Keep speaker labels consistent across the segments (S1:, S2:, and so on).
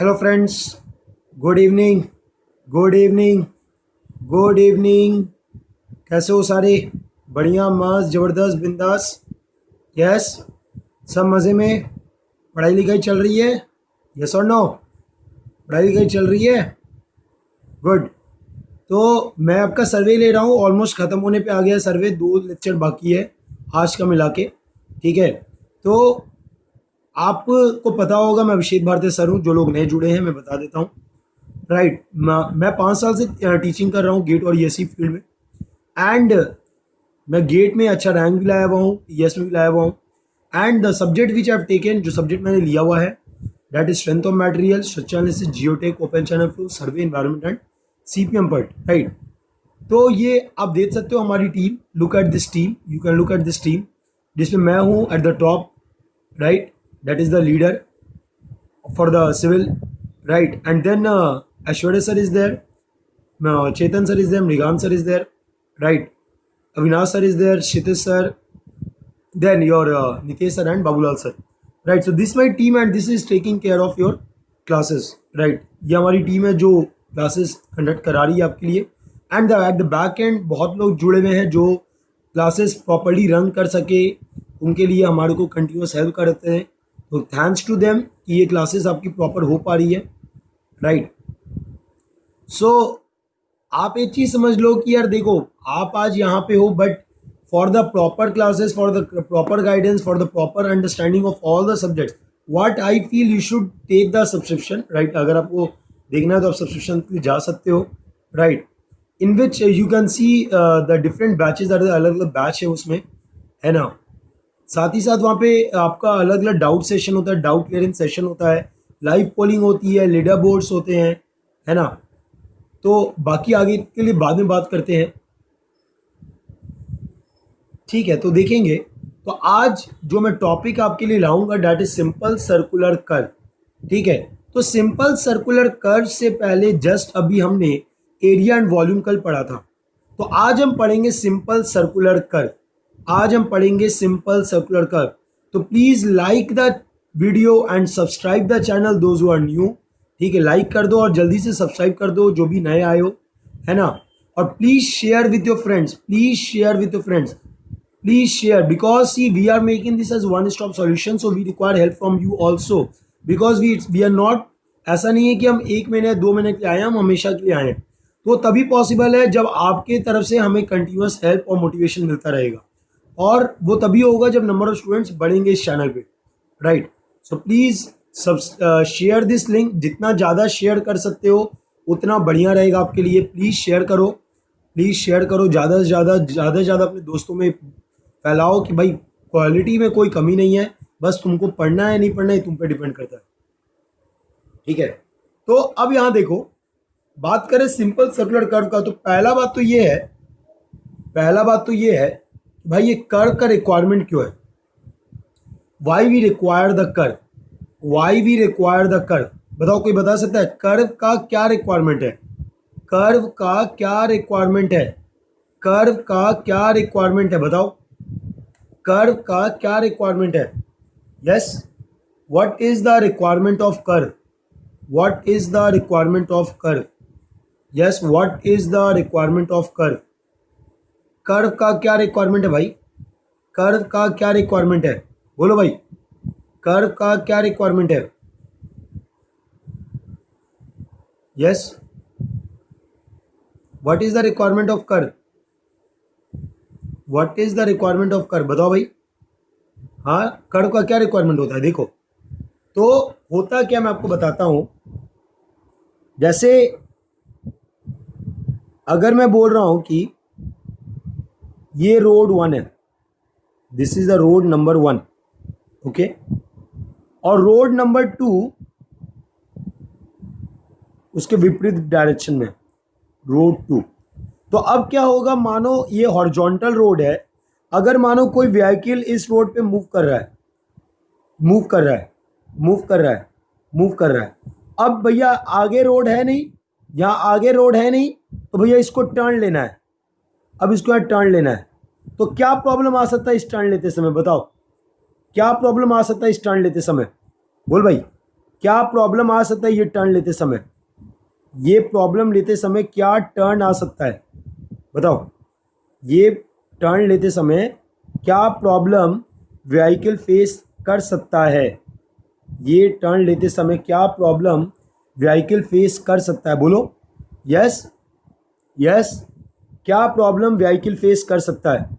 S1: Hello friends, good evening. Good evening. Good evening. कैसे हो सारे? बढ़िया, मस्त, ज़बरदस्त, बिंदास। यस, सब मज़े में। पढ़ाई लिखाई चल रही है? यस और नो? पढ़ाई लिखाई चल रही है। गुड। तो मैं आपका सर्वे ले रहा हूँ, ऑलमोस्ट ख़त्म होने पे आ गया है सर्वे, 2 लेक्चर बाकी है आज का मिला के। ठीक है, तो आपको पता होगा मैं अभिषेक भारती सर हूँ। जो लोग नए जुड़े हैं मैं बता देता हूँ। राइट, मैं 5 साल से टीचिंग कर रहा हूँ गेट और ईएससी फील्ड में। एंड मैं गेट में अच्छा रैंक भी लाया हुआ हूँ, ईएस में भी लाया हुआ हूँ। And the subject which I have taken, जो सब्जेक्ट मैंने लिया हुआ है, that is strength of material, structure analysis, geotech, open channel flow, survey environment and CPM PERT. Right, तो ये आप देख सकते हो हमारी team. Look at this team, you can look at this team, जिसमें मैं हूँ at the top. Right, that is the leader for the civil, right? And then Ashwarya sir is there, Chetan sir is there, Mrigant sir is there, right? Avinash sir is there, Kshitij sir, then your Nitesh sir and Babulal sir, right? So this is my team and this is taking care of your classes, right? ये हमारी team है जो classes conduct करा रही है आपके लिए। And at the back and बहुत लोग जुड़े हुए हैं जो क्लासेस प्रॉपरली रन कर सके, उनके लिए हमारे को कंटिन्यूस हेल्प करते हैं। तो थैंक्स टू देम कि ये क्लासेस आपकी प्रॉपर हो पा रही है। राइट, सो आप एक चीज़ समझ लो कि यार देखो, आप आज यहाँ पे हो, but for the proper classes, for the proper guidance, for the proper understanding of all the subjects, what I feel you should take the subscription. Right, अगर आपको देखना है तो आप सब्सक्रिप्शन के लिए जा सकते हो। Right, in which you can see the different batches, अलग अलग बैच है उसमें, है ना। साथ ही साथ वहाँ पे आपका अलग अलग डाउट सेशन होता है, डाउट क्लियरिंग सेशन होता है, लाइव पोलिंग होती है, लीडर बोर्ड्स होते हैं, है ना। तो बाकी आगे के लिए बाद में बात करते हैं। ठीक है, तो देखेंगे। तो आज जो मैं टॉपिक आपके लिए लाऊंगा that is simple circular curve. ठीक है, तो सिंपल सर्कुलर कर्व से पहले जस्ट अभी हमने एरिया एंड वॉल्यूम कल पढ़ा था। तो आज हम पढ़ेंगे सिंपल सर्कुलर कर्व। आज हम पढ़ेंगे सिंपल सर्कुलर कर्व। तो please like the video and subscribe the channel those who are new. ठीक है, लाइक कर दो और जल्दी से सब्सक्राइब कर दो जो भी नए आए हो, है ना। और please share with your friends, please share with your friends, please share, because see we are making this as one stop solution, so we require help from you also, because we are not, ऐसा नहीं है कि हम 1 महीने 2 महीने के लिए आए हैं, हम हमेशा के लिए आए हैं। तो तभी पॉसिबल है जब आपके तरफ से हमें कंटिन्यूस हेल्प और मोटिवेशन मिलता रहेगा, और वो तभी होगा जब नंबर ऑफ स्टूडेंट्स बढ़ेंगे इस चैनल पे। राइट, सो प्लीज़ सब शेयर दिस लिंक, जितना ज़्यादा शेयर कर सकते हो उतना बढ़िया रहेगा आपके लिए। प्लीज़ शेयर करो, प्लीज़ शेयर करो, ज़्यादा से ज़्यादा अपने दोस्तों में फैलाओ कि भाई क्वालिटी में कोई कमी नहीं है, बस तुमको पढ़ना है नहीं पढ़ना है तुम पे डिपेंड करता है। ठीक है, तो अब यहाँ देखो, बात करें सिंपल सर्कुलर कर्व का, तो पहला बात तो ये है कि भाई ये कर्व का रिक्वायरमेंट क्यों है। Why we require the curve, why we require the curve. बताओ, कोई बता सकता है कर्व का क्या रिक्वायरमेंट है? कर्व का क्या रिक्वायरमेंट है? कर्व का क्या रिक्वायरमेंट है? बताओ, कर्व का क्या रिक्वायरमेंट है? Yes, what is the requirement of curve? What is the requirement of curve? Yes, what is the requirement of curve? Curve का क्या रिक्वायरमेंट है भाई? कर्व का क्या रिक्वायरमेंट है? बोलो भाई, कर्व का क्या रिक्वायरमेंट है? Yes, what is the requirement of curve? What is the requirement of curve? बताओ भाई। हाँ, कर्व का क्या रिक्वायरमेंट होता है? देखो, तो होता क्या, मैं आपको बताता हूं। जैसे अगर मैं बोल रहा हूं कि ये रोड 1 है, this is the road number 1, okay, और रोड नंबर 2 उसके विपरीत डायरेक्शन में, रोड 2। तो अब क्या होगा, मानो ये हॉरिजॉन्टल रोड है, अगर मानो कोई व्हीकल इस रोड पे मूव कर रहा है, मूव कर रहा है, मूव कर रहा है, मूव कर रहा है, अब भैया आगे रोड है नहीं, यहाँ आगे रोड है नहीं, तो भैया इसको टर्न लेना है। अब इसको यहाँ टर्न लेना है, तो क्या प्रॉब्लम आ सकता है इस टर्न लेते समय? बताओ, क्या प्रॉब्लम आ सकता है इस टर्न लेते समय? बोल भाई, क्या प्रॉब्लम आ सकता है ये टर्न लेते समय, ये प्रॉब्लम लेते समय क्या टर्न आ सकता है बताओ, ये टर्न लेते समय क्या प्रॉब्लम व्हीकल फेस कर सकता है, ये टर्न लेते समय क्या प्रॉब्लम व्हीकल फेस कर सकता है, बोलो यस यस, क्या प्रॉब्लम व्हीकल फेस कर सकता है।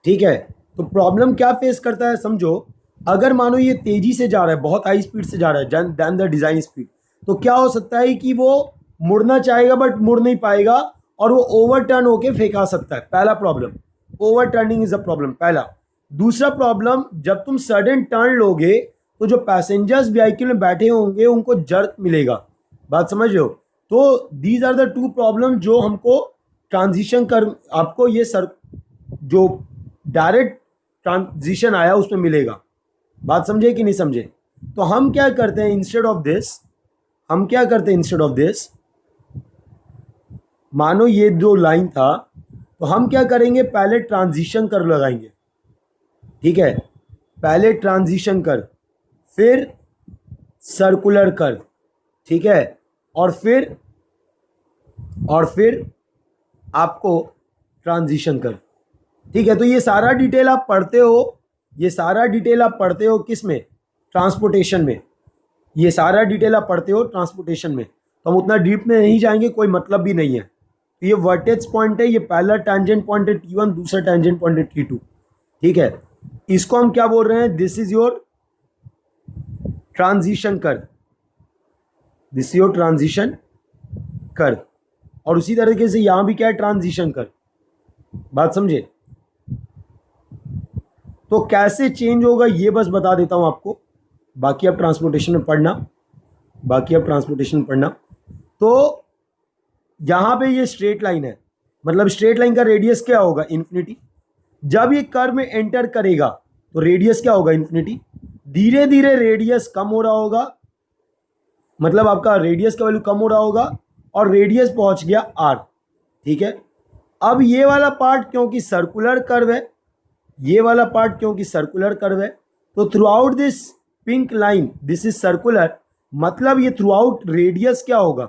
S1: ठीक है, तो प्रॉब्लम क्या फेस करता है समझो, अगर मानो ये तेजी से जा रहा है, बहुत हाई स्पीड से जा रहा है देन द डिजाइन स्पीड, तो क्या हो सकता है कि वो मुड़ना चाहेगा बट मुड़ नहीं पाएगा और वो ओवरटर्न होके फेंका सकता है। पहला problem, over turning is a problem पहला। दूसरा प्रॉब्लम, जब तुम सडन टर्न लोगे तो जो पैसेंजर्स व्हीकल में बैठे होंगे उनको जर्क मिलेगा, बात समझ रहे हो। तो these are the two problem जो हमको ट्रांजिशन कर, आपको ये सर जो डायरेक्ट ट्रांजिशन आया उसमें मिलेगा, बात समझे कि नहीं समझे। तो हम क्या करते हैं इंस्टेड ऑफ दिस, हम क्या करते हैं इंस्टेड ऑफ दिस, मानो ये जो लाइन था तो हम क्या करेंगे, पहले ट्रांजिशन कर लगाएंगे, ठीक है, पहले ट्रांजिशन कर, फिर सर्कुलर कर, ठीक है, और फिर आपको ट्रांजिशन कर, ठीक है। तो ये सारा डिटेल आप पढ़ते हो, ये सारा डिटेल आप पढ़ते हो किस में, ट्रांसपोर्टेशन में, ये सारा डिटेल आप पढ़ते हो ट्रांसपोर्टेशन में, तो हम उतना डीप में नहीं जाएंगे, कोई मतलब भी नहीं है। तो ये वर्टेक्स पॉइंट है, ये पहला टेंजेंट पॉइंट है T1, दूसरा टेंजेंट पॉइंट है T2, ठीक है। इसको हम क्या बोल रहे हैं, दिस इज योर ट्रांजिशन कर, दिस इज योर ट्रांजिशन कर, और उसी तरीके से यहां भी क्या है, ट्रांजिशन कर, बात समझे। तो कैसे चेंज होगा ये बस बता देता हूं आपको, बाकी आप ट्रांसपोर्टेशन में पढ़ना, बाकी आप ट्रांसपोर्टेशन में पढ़ना। तो यहां पे ये स्ट्रेट लाइन है, मतलब स्ट्रेट लाइन का रेडियस क्या होगा, इन्फिनिटी। जब ये कर्व में एंटर करेगा तो रेडियस क्या होगा, इन्फिनिटी। धीरे धीरे रेडियस कम हो रहा होगा, मतलब आपका रेडियस का वैल्यू कम हो रहा होगा और रेडियस पहुंच गया r, ठीक है। अब ये वाला पार्ट क्योंकि सर्कुलर कर्व है, ये वाला पार्ट क्योंकि सर्कुलर कर्व है, तो through out this pink line this is circular, मतलब ये थ्रू आउट रेडियस क्या होगा,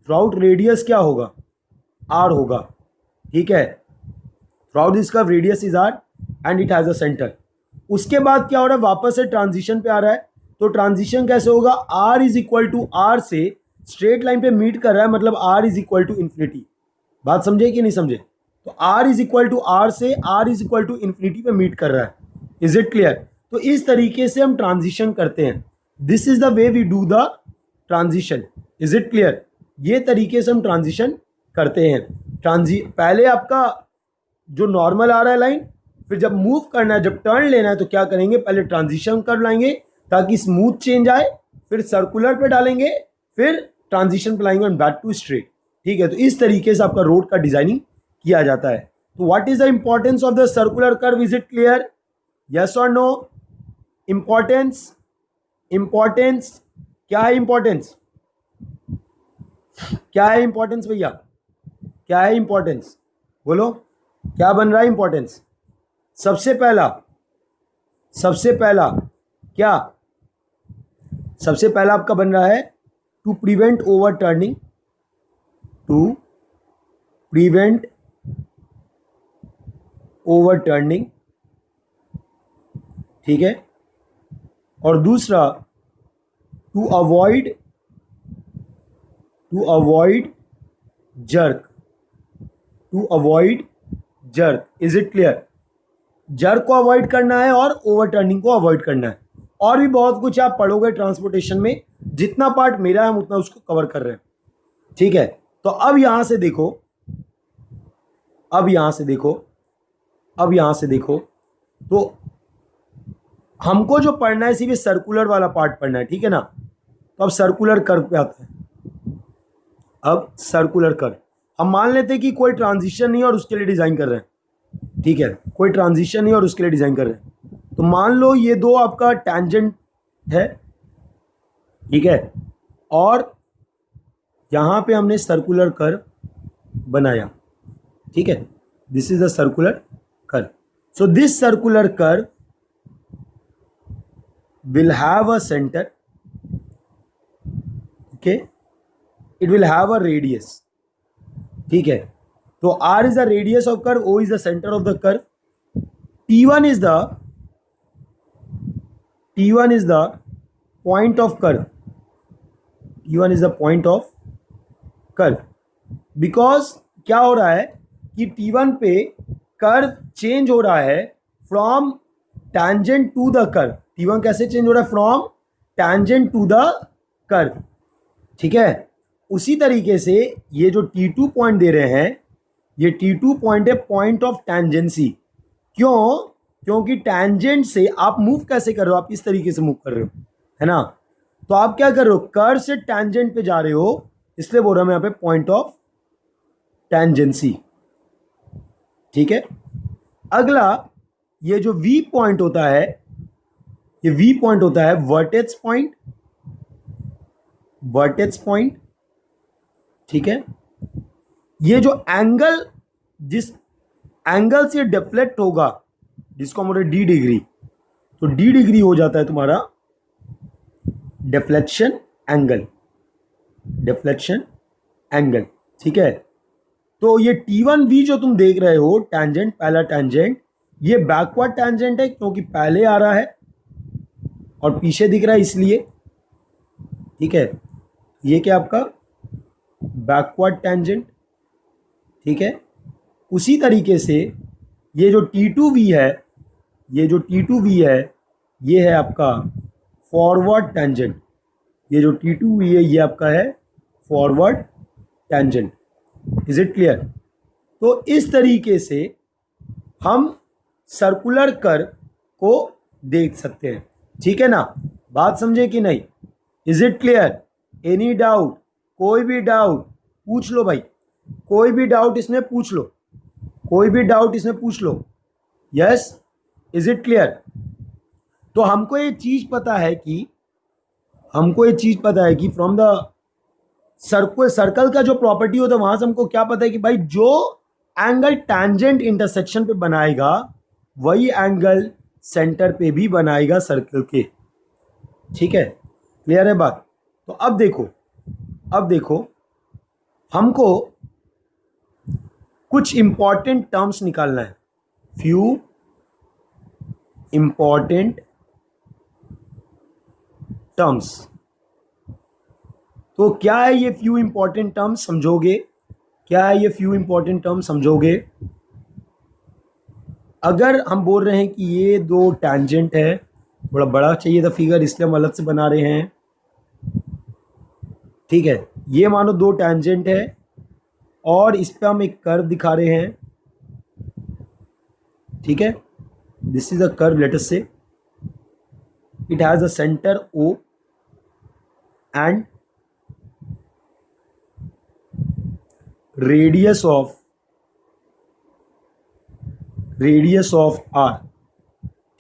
S1: थ्रू आउट रेडियस क्या होगा, r होगा, ठीक है। Through out this curve radius is r and it has a centre. उसके बाद क्या हो रहा है, वापस से ट्रांजिशन पे आ रहा है, तो ट्रांजिशन कैसे होगा, r is equal to r से स्ट्रेट लाइन पे मीट कर रहा है, मतलब r is equal to infinity, बात समझे कि नहीं समझे। तो r is equal to r से r is equal to infinity पे मीट कर रहा है, इज इट क्लियर। तो इस तरीके से हम ट्रांजिशन करते हैं, this is the way we do the transition, is it clear. ये तरीके से हम ट्रांजिशन करते हैं। पहले आपका जो नॉर्मल आ रहा है लाइन, फिर जब मूव करना है, जब टर्न लेना है तो क्या करेंगे, पहले ट्रांजिशन कर लाएंगे ताकि स्मूथ चेंज आए, फिर सर्कुलर पे डालेंगे, फिर ट्रांजिशन पे लाएंगे एंड बैक टू स्ट्रेट, ठीक है। तो इस तरीके से आपका रोड का डिजाइनिंग किया जाता है। तो what is the importance of the circular curve, is it clear, yes और नो। इंपॉर्टेंस, इंपॉर्टेंस क्या है, इंपॉर्टेंस क्या है, इंपॉर्टेंस भैया क्या है, इंपॉर्टेंस बोलो, क्या बन रहा है इंपॉर्टेंस। सबसे पहला क्या, सबसे पहला आपका बन रहा है to prevent overturning, to prevent overturning, ठीक है। और दूसरा to avoid jerk, to avoid jerk, is it clear. Jerk को अवॉइड करना है और ओवर टर्निंग को अवॉइड करना है, और भी बहुत कुछ आप पढ़ोगे ट्रांसपोर्टेशन में, जितना पार्ट मेरा है हम उतना उसको कवर कर रहे हैं, ठीक है। तो अब यहां से देखो, अब यहां से देखो, तो हमको जो पढ़ना है सिर्फ सर्कुलर वाला पार्ट पढ़ना है, ठीक है ना। तो अब सर्कुलर कर्व पे आते हैं। अब सर्कुलर कर्व हम मान लेते हैं कि कोई ट्रांजिशन नहीं और उसके लिए डिजाइन कर रहे हैं, ठीक है, कोई ट्रांजिशन नहीं और उसके लिए डिजाइन कर रहे हैं। तो मान लो ये दो आपका टैंजेंट है, ठीक है, और यहां पे हमने सर्कुलर कर्व बनाया, ठीक है, this is the circular curve. So this circular curve will have a center, okay, it will have a radius, ठीक है। तो R is the radius of curve, O is the centre of the curve, T1 is the point of curve. T1 is the point of curve. Because क्या हो रहा है कि T1 पे curve change हो रहा है from tangent to the curve. T1 कैसे चेंज हो रहा है? From tangent to the curve, ठीक है। उसी तरीके से ये जो T2 पॉइंट दे रहे हैं, ये T2 पॉइंट है पॉइंट ऑफ टैंजेंसी। क्यों? क्योंकि टैंजेंट से आप मूव कैसे कर रहे हो? आप इस तरीके से मूव कर रहे हो, है ना। तो आप क्या कर रहे हो? कर्व से टैंजेंट पे जा रहे हो, इसलिए बोल रहा हूं मैं यहाँ पे पॉइंट ऑफ टैंजेंसी, ठीक है। अगला, ये जो V पॉइंट होता है, ये V पॉइंट होता है वर्टेक्स पॉइंट, वर्टेक्स पॉइंट, ठीक है। ये जो एंगल, जिस एंगल से डिफ्लेक्ट होगा, जिसको हम बोलते हैं डी डिग्री, तो डी डिग्री हो जाता है तुम्हारा डिफ्लेक्शन एंगल, डिफ्लेक्शन एंगल, ठीक है। तो ये T1V जो तुम देख रहे हो टैंजेंट, पहला टैंजेंट, ये बैकवर्ड टैंजेंट है क्योंकि पहले आ रहा है और पीछे दिख रहा है इसलिए, ठीक है। ये क्या आपका बैकवर्ड टैंजेंट, ठीक है। उसी तरीके से ये जो T2V है, ये जो T2V है, ये है आपका फॉरवर्ड टैंजेंट। ये जो T2V है, ये आपका है forward tangent. Is it clear? तो इस तरीके से हम सर्कुलर कर्व को देख सकते हैं, ठीक है ना। बात समझे कि नहीं? Is it clear? Any doubt? कोई भी डाउट पूछ लो भाई, कोई भी डाउट इसमें पूछ लो, कोई भी डाउट इसमें पूछ लो। Yes, is it clear? तो हमको ये चीज पता है कि, हमको ये चीज पता है कि फ्रॉम द सर्कल का जो प्रॉपर्टी होता है, वहां से हमको क्या पता है कि भाई जो एंगल टैंजेंट इंटरसेक्शन पे बनाएगा, वही एंगल सेंटर पे भी बनाएगा सर्कल के, ठीक है। क्लियर है बात? तो अब देखो, अब देखो, हमको कुछ इंपॉर्टेंट टर्म्स निकालना है, फ्यू इंपॉर्टेंट टर्म्स। तो क्या है ये फ्यू इंपॉर्टेंट टर्म्स? समझोगे? क्या है ये फ्यू इंपॉर्टेंट टर्म्स? समझोगे? अगर हम बोल रहे हैं कि ये दो टैंजेंट है, थोड़ा बड़ा चाहिए था फिगर इसलिए हम अलग से बना रहे हैं, ठीक है। ये मानो दो टैंजेंट है और इस पे हम एक कर्व दिखा रहे हैं, ठीक है। This is a curve, let us see it has a centre O and radius of R,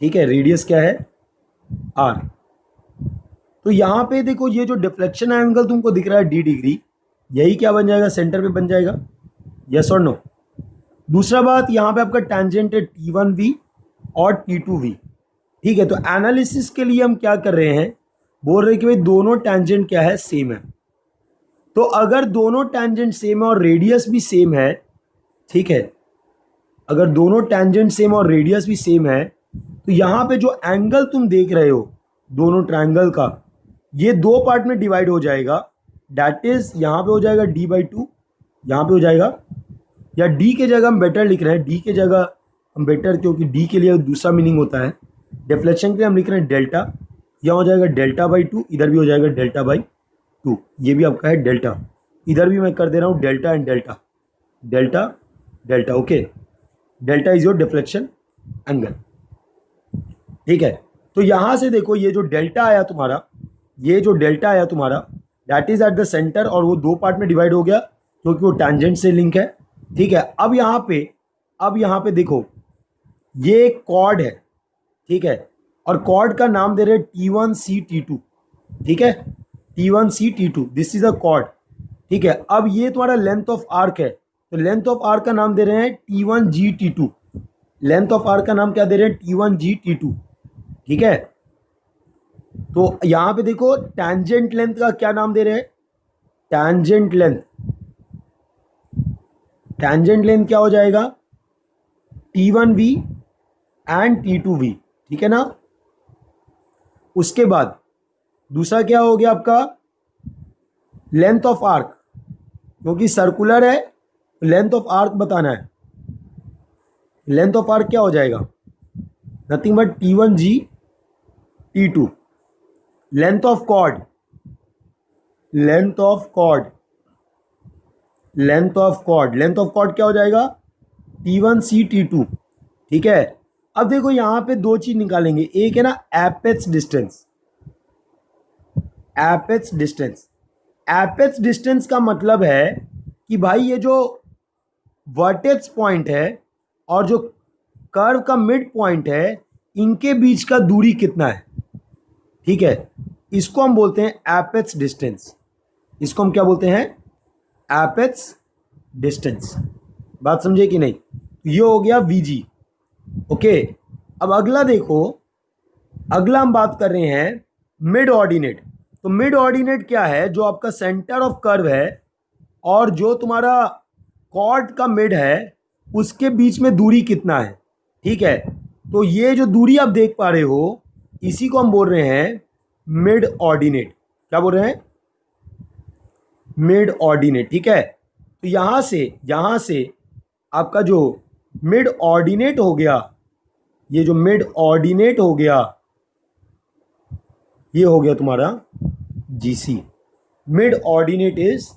S1: ठीक है। रेडियस क्या है? R। तो यहां पे देखो, ये जो डिफ्लेक्शन एंगल तुमको दिख रहा है D डिग्री, यही क्या बन जाएगा? सेंटर पे बन जाएगा। यस और नो? दूसरा बात, यहां पे आपका टैंजेंट है T1V और T2V, ठीक है। तो एनालिसिस के लिए हम क्या कर रहे हैं? बोल रहे हैं कि भाई दोनों टैंजेंट क्या है? सेम है। तो अगर दोनों टैंजेंट सेम है और रेडियस भी सेम है, ठीक है, अगर दोनों टैंजेंट सेम और रेडियस भी सेम है, तो यहाँ पे जो एंगल तुम देख रहे हो दोनों ट्रायंगल का, ये दो पार्ट में डिवाइड हो जाएगा। दैट इज यहाँ पे हो जाएगा D/2, यहाँ पे हो जाएगा, या D के जगह हम बेटर लिख रहे हैं, D के जगह हम बेटर, क्योंकि D के लिए दूसरा मीनिंग होता है, डिफ्लेक्शन के लिए हम लिख रहे हैं डेल्टा, यहाँ हो जाएगा डेल्टा/2, इधर भी हो जाएगा डेल्टा/2, ये भी आपका है डेल्टा, इधर भी मैं कर दे रहा हूँ delta and delta, delta delta, okay. Delta is your deflection angle, ठीक है। तो यहां से देखो, ये जो डेल्टा आया तुम्हारा, ये जो डेल्टा आया तुम्हारा, that is at the centre, और वो दो पार्ट में डिवाइड हो गया क्योंकि वो टैंजेंट से लिंक है, ठीक है। अब यहाँ पे देखो, ये एक कॉर्ड है, ठीक है, और कॉर्ड का नाम दे रहे T1C T2, ठीक है, T1C T2, this is a cord, ठीक है। अब ये तुम्हारा लेंथ ऑफ आर्क है, तो लेंथ ऑफ आर्क का नाम दे रहे हैं T1G/T2, लेंथ ऑफ आर्क का नाम क्या दे रहे हैं? T1G/T2, ठीक है। तो यहां पे देखो, टैंजेंट लेंथ का क्या नाम दे रहे हैं? टैंजेंट लेंथ, टैंजेंट लेंथ क्या हो जाएगा, T1V एंड T2V, ठीक है ना। उसके बाद दूसरा क्या हो गया आपका, लेंथ ऑफ आर्क, क्योंकि सर्कुलर है लेंथ ऑफ आर्क बताना है। लेंथ ऑफ आर्क क्या हो जाएगा, nothing but T1G T2। Length of chord, length of chord, length of chord, length of chord क्या हो जाएगा, T1C T2, ठीक है। अब देखो यहां पे दो चीज निकालेंगे, एक है ना apex distance, apex distance. Apex distance का मतलब है कि भाई ये जो वर्टेक्स पॉइंट है और जो कर्व का मिड पॉइंट है, इनके बीच का दूरी कितना है, ठीक है। इसको हम बोलते हैं एपेक्स डिस्टेंस, इसको हम क्या बोलते हैं, एपेक्स डिस्टेंस। बात समझे कि नहीं, ये हो गया VG, ओके। अब अगला देखो, अगला हम बात कर रहे हैं मिड ऑर्डिनेट। तो मिड ऑर्डिनेट क्या है, जो आपका सेंटर ऑफ कर्व है और जो तुम्हारा कॉर्ड का मिड है उसके बीच में दूरी कितना है, ठीक है। तो ये जो दूरी आप देख पा रहे हो इसी को हम बोल रहे हैं मिड ऑर्डिनेट। क्या बोल रहे हैं, मिड ऑर्डिनेट, ठीक है। तो यहां से आपका जो मिड ऑर्डिनेट हो गया, ये जो मिड ऑर्डिनेट हो गया, ये हो गया तुम्हारा GC, mid ordinate is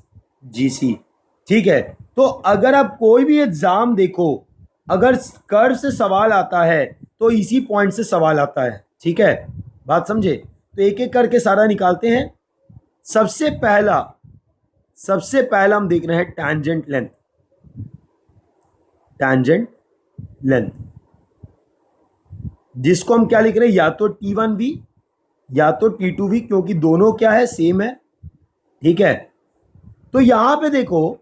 S1: GC, ठीक है। तो अगर आप कोई भी एग्जाम देखो, अगर कर्व से सवाल आता है तो इसी पॉइंट से सवाल आता है, ठीक है। बात समझे, तो एक एक करके सारा निकालते हैं। सबसे पहला हम देख रहे हैं टैंजेंट लेंथ, टैंजेंट लेंथ, जिसको हम क्या लिख रहे हैं, या तो T1V या तो T2V, क्योंकि दोनों क्या है, सेम है, ठीक है। तो यहां पे देखो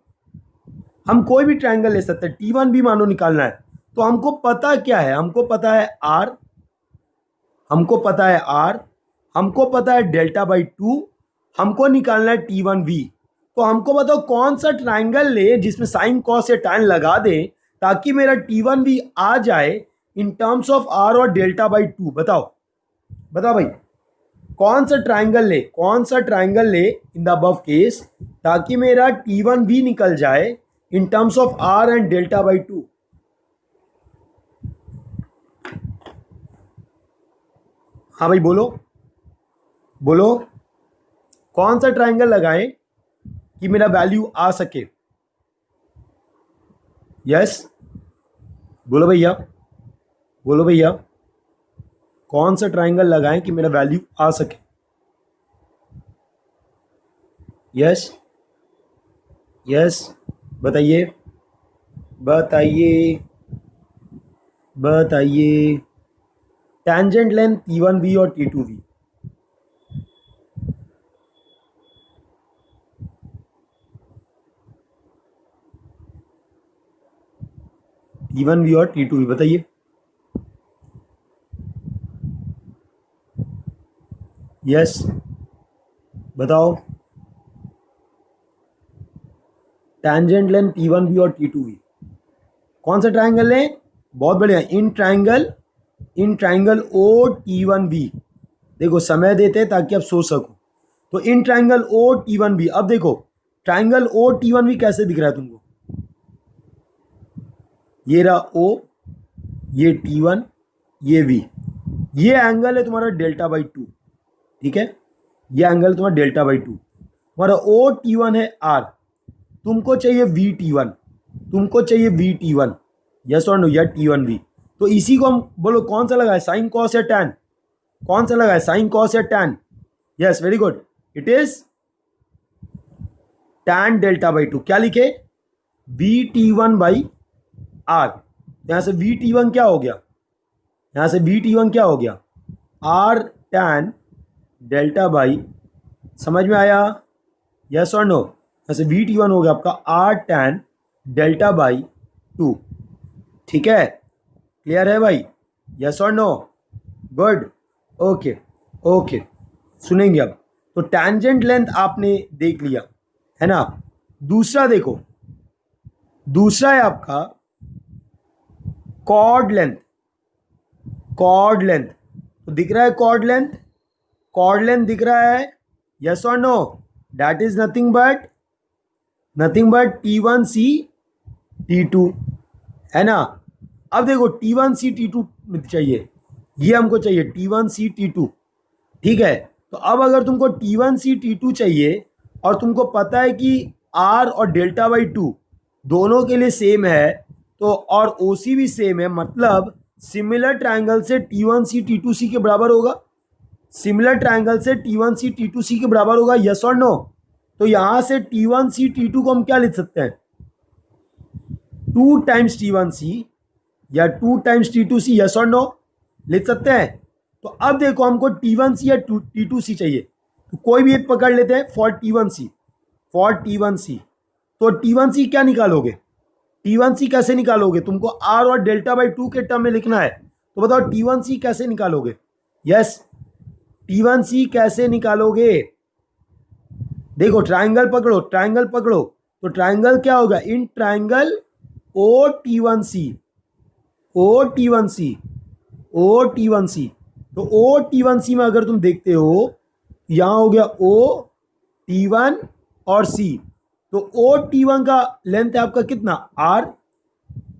S1: हम कोई भी ट्रायंगल ले सकते हैं, T1V मानो निकालना है तो हमको पता क्या है, हमको पता है R, हमको पता है R, हमको पता है डेल्टा बाई 2, हमको निकालना है T1V। तो हमको बताओ कौन सा ट्रायंगल ले जिसमें साइन कॉस या टैन लगा दे ताकि मेरा T1V आ जाए इन टर्म्स ऑफ R और डेल्टा बाई 2। बताओ बताओ भाई, कौन सा ट्रायंगल ले इन द अबव केस ताकि मेरा T1V निकल जाए in terms of R and delta by 2। हाँ भाई बोलो बोलो, कौन सा ट्रायंगल लगाएं कि मेरा वैल्यू आ सके। यस बोलो भैया, बोलो भैया, कौन सा ट्रायंगल लगाएं कि मेरा वैल्यू आ सके। यस यस बताइए बताइए बताइए, टैंजेंट लेंथ T1V और T2V। T1V और T2V बताइए। यस बताओ, टैंजेंट लेंथ T1V और T2V, कौन सा ट्रायंगल लें, बहुत बढ़िया, इन ट्रायंगल OT1V। देखो समय देते हैं ताकि आप सोच सको, तो इन ट्रायंगल OT1V। अब देखो ट्रायंगल OT1V कैसे दिख रहा है तुमको, ये रहा O, ये T1, ये V, ये एंगल है तुम्हारा डेल्टा बाई 2, ठीक है। ये एंगल तुम्हारा डेल्टा बाई 2, तुम्हारा OT1 है R, तुमको चाहिए VT1, तुमको चाहिए VT1, यस और नो, या T1V। तो इसी को हम बोलो कौन सा लगाए, साइन कॉस या टैन, कौन सा लगाए, साइन कॉस या tan. Yes very good, it is tan delta by 2। क्या लिखे, VT1 बाई R। यहां से VT1 क्या हो गया, यहां से VT1 क्या हो गया, R टैन डेल्टा बाई, समझ में आया, यस और नो। यहां से VT1 हो गया आपका R टैन डेल्टा बाई 2, ठीक है। क्लियर है भाई, यस और नो, गुड, ओके ओके। सुनेंगे अब, तो टैंजेंट लेंथ आपने देख लिया, है ना। दूसरा देखो, दूसरा है आपका कॉर्ड लेंथ। कॉर्ड लेंथ तो दिख रहा है, कॉर्ड लेंथ, कॉर्ड लेंथ दिख रहा है, यस और no? That is nothing but T1C T2, है ना। अब देखो T1C T2 चाहिए, ये हमको चाहिए T1C T2, ठीक है। तो अब अगर तुमको T1C T2 चाहिए और तुमको पता है कि R और डेल्टा बाई टू दोनों के लिए सेम है, तो और OC भी सेम है, मतलब सिमिलर ट्रायंगल से T1C T2C के बराबर होगा। सिमिलर ट्रायंगल से T1C T2C के बराबर होगा, यस और नो? तो यहां से T1C T2 को हम क्या लिख सकते हैं, 2 टाइम्स T1C या 2 टाइम्स T2C, यस और नो? लिख सकते हैं। तो अब देखो हमको T1C या T2C चाहिए, तो कोई भी एक पकड़ लेते हैं फॉर T1C। तो T1C क्या निकालोगे, T1C कैसे निकालोगे? तुमको R और डेल्टा बाई टू के टर्म में लिखना है, तो बताओ T1C कैसे निकालोगे? यस, T1C कैसे निकालोगे? देखो ट्राइंगल पकड़ो, ट्राइंगल पकड़ो, तो ट्राइंगल क्या होगा, in triangle OT1C, OT1C, OT1C। तो OT1C में अगर तुम देखते हो, यहां हो गया OT1 और C, तो OT1 का लेंथ है आपका कितना, R,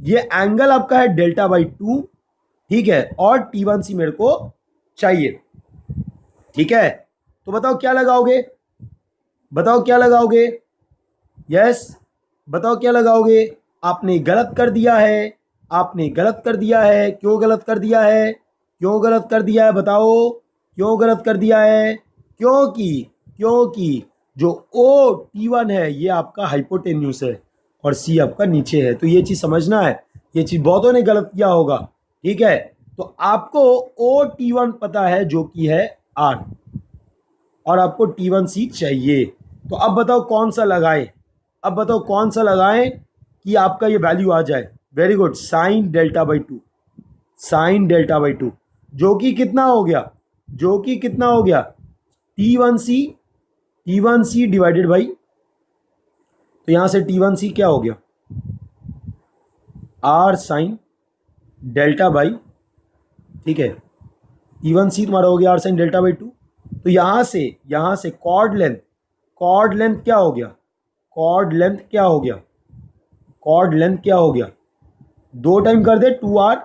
S1: ये एंगल आपका है डेल्टा बाई टू, ठीक है, और T1C मेरे को चाहिए, ठीक है। तो बताओ क्या लगाओगे, बताओ क्या लगाओगे, यस बताओ क्या लगाओगे? आपने गलत कर दिया है, आपने गलत कर दिया है। क्यों गलत कर दिया है, क्यों गलत कर दिया है, बताओ क्यों गलत कर दिया है? क्योंकि जो OT1 है ये आपका हाइपोटेन्यूस है और C आपका नीचे है, तो ये चीज़ समझना है, ये चीज़ बहुतों ने गलत किया होगा, ठीक है। तो आपको OT1 पता है जो कि है R, और आपको T1C चाहिए। तो अब बताओ कौन सा लगाएं, अब बताओ कौन सा लगाएं कि आपका ये वैल्यू आ जाए। Very good, sine delta by two, sine delta by two, जो कि कितना हो गया, जो कि कितना हो गया, T1C डिवाइडेड बाई, तो यहां से T1C क्या हो गया, R साइन डेल्टा बाई, ठीक है, T1C तुम्हारा हो गया R sine delta by two. तो यहां से कॉर्ड लेंथ, कॉर्ड लेंथ क्या हो गया, कॉर्ड लेंथ क्या हो गया, कॉर्ड लेंथ क्या हो गया, 2 टाइम कर दे 2R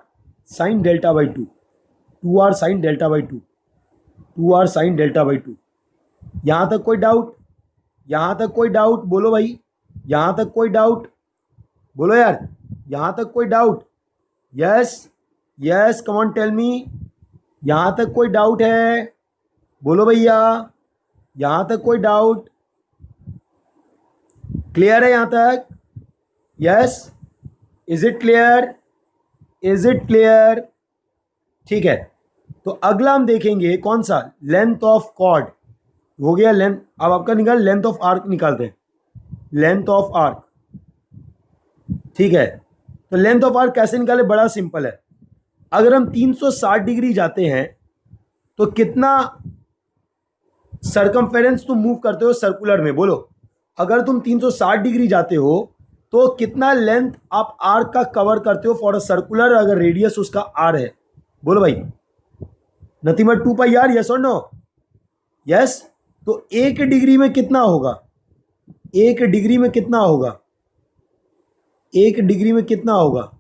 S1: sine delta by two, 2R sine delta by two, 2R sine delta by two. यहां तक कोई डाउट, यहां तक कोई डाउट बोलो भाई, यहां तक कोई डाउट बोलो यार, यहां तक कोई doubt, yes yes come on tell me, यहां तक कोई डाउट है, बोलो भैया, यहां तक कोई डाउट, क्लियर है यहां तक, yes, is it clear, is it clear, ठीक है। तो अगला हम देखेंगे कौन सा, लेंथ ऑफ कॉर्ड, हो गया लेंथ। अब आपका निकाल, लेंथ ऑफ आर्क निकालते हैं, लेंथ ऑफ आर्क, ठीक है। तो लेंथ ऑफ आर्क कैसे निकाले, बड़ा सिंपल है। अगर हम 360 डिग्री जाते हैं तो कितना सरकमफेरेंस तुम मूव करते हो सर्कुलर में, बोलो। अगर तुम 360 डिग्री जाते हो तो कितना लेंथ आप आर्क का कवर करते हो फॉर अ सर्कुलर, अगर रेडियस उसका आर है, बोलो भाई। Nothing but 2 pi R, yes और नो? यस। तो 1 डिग्री में कितना होगा, 1 डिग्री में कितना होगा, 1 डिग्री में कितना होगा,